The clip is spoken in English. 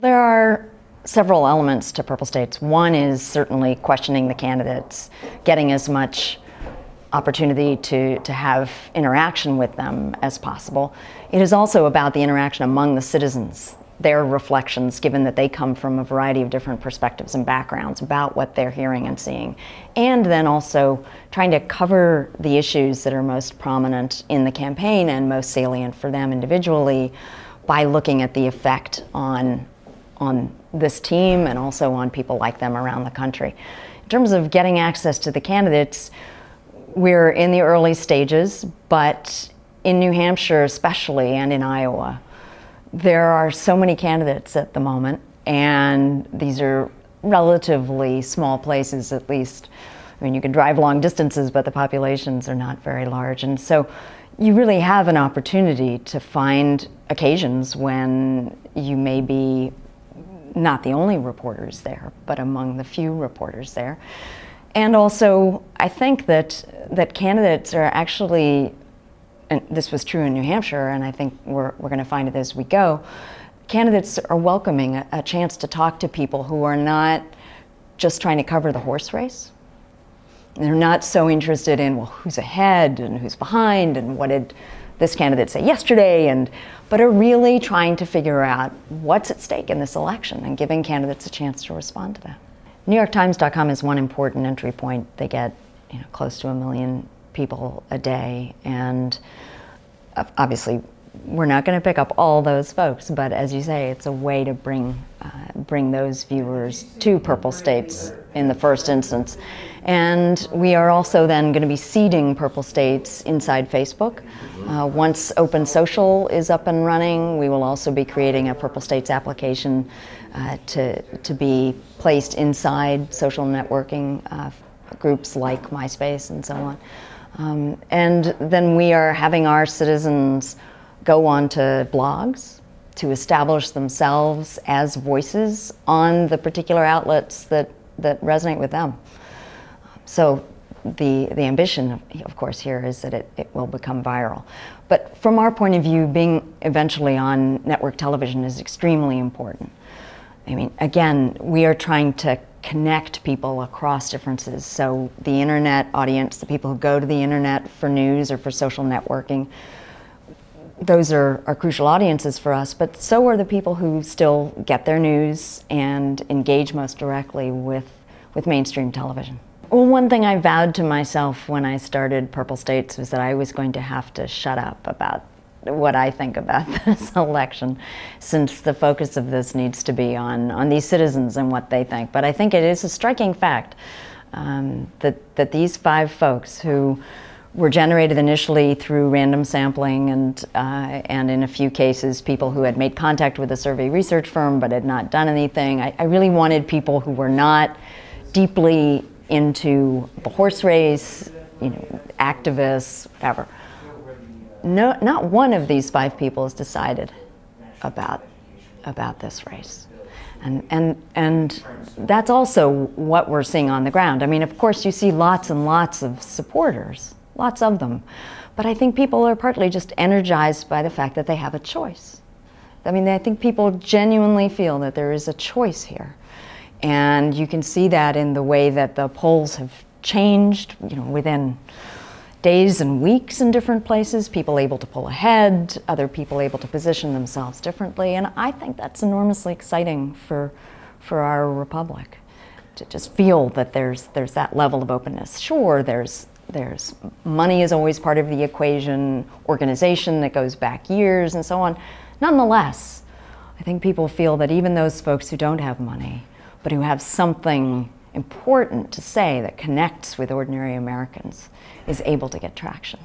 There are several elements to Purple States. One is certainly questioning the candidates, getting as much opportunity to have interaction with them as possible. It is also about the interaction among the citizens, their reflections, given that they come from a variety of different perspectives and backgrounds about what they're hearing and seeing. And then also trying to cover the issues that are most prominent in the campaign and most salient for them individually by looking at the effect on this team and also on people like them around the country. In terms of getting access to the candidates, we're in the early stages, but in New Hampshire especially and in Iowa, there are so many candidates at the moment, and these are relatively small places, at least. I mean, you can drive long distances, but the populations are not very large. And so you really have an opportunity to find occasions when you may be not the only reporters there, but among the few reporters there. And also, I think that candidates are actually, and this was true in New Hampshire, and I think we're going to find it as we go, candidates are welcoming a chance to talk to people who are not just trying to cover the horse race. They're not so interested in, well, who's ahead and who's behind and what did this candidate say yesterday, but are really trying to figure out what's at stake in this election and giving candidates a chance to respond to that. NewYorkTimes.com is one important entry point. They get close to 1 million people a day, and obviously we're not going to pick up all those folks, but as you say, it's a way to bring those viewers to Purple States in the first instance. And we are also then going to be seeding Purple States inside Facebook. Once Open Social is up and running, we will also be creating a Purple States application to be placed inside social networking groups like MySpace and so on. And then we are having our citizens go on to blogs to establish themselves as voices on the particular outlets that resonate with them. So the ambition, of course, here is that it will become viral. But from our point of view, being eventually on network television is extremely important. I mean, again, we are trying to connect people across differences. So the internet audience, the people who go to the internet for news or for social networking, those are crucial audiences for us, but so are the people who still get their news and engage most directly with mainstream television. Well, one thing I vowed to myself when I started Purple States was that I was going to have to shut up about what I think about this election, since the focus of this needs to be on these citizens and what they think. But I think it is a striking fact that these 5 folks who were generated initially through random sampling and in a few cases people who had made contact with a survey research firm but had not done anything. I really wanted people who were not deeply into the horse race, activists, whatever. No, not one of these 5 people has decided about this race. And that's also what we're seeing on the ground. I mean, of course, you see lots and lots of supporters, lots of them. But I think people are partly just energized by the fact that they have a choice. I mean, I think people genuinely feel that there is a choice here. And you can see that in the way that the polls have changed, within days and weeks in different places, people able to pull ahead, other people able to position themselves differently. And I think that's enormously exciting for our republic, to just feel that there's that level of openness. Sure, there's money is always part of the equation, organization that goes back years and so on. Nonetheless, I think people feel that even those folks who don't have money, but who have something important to say that connects with ordinary Americans, is able to get traction.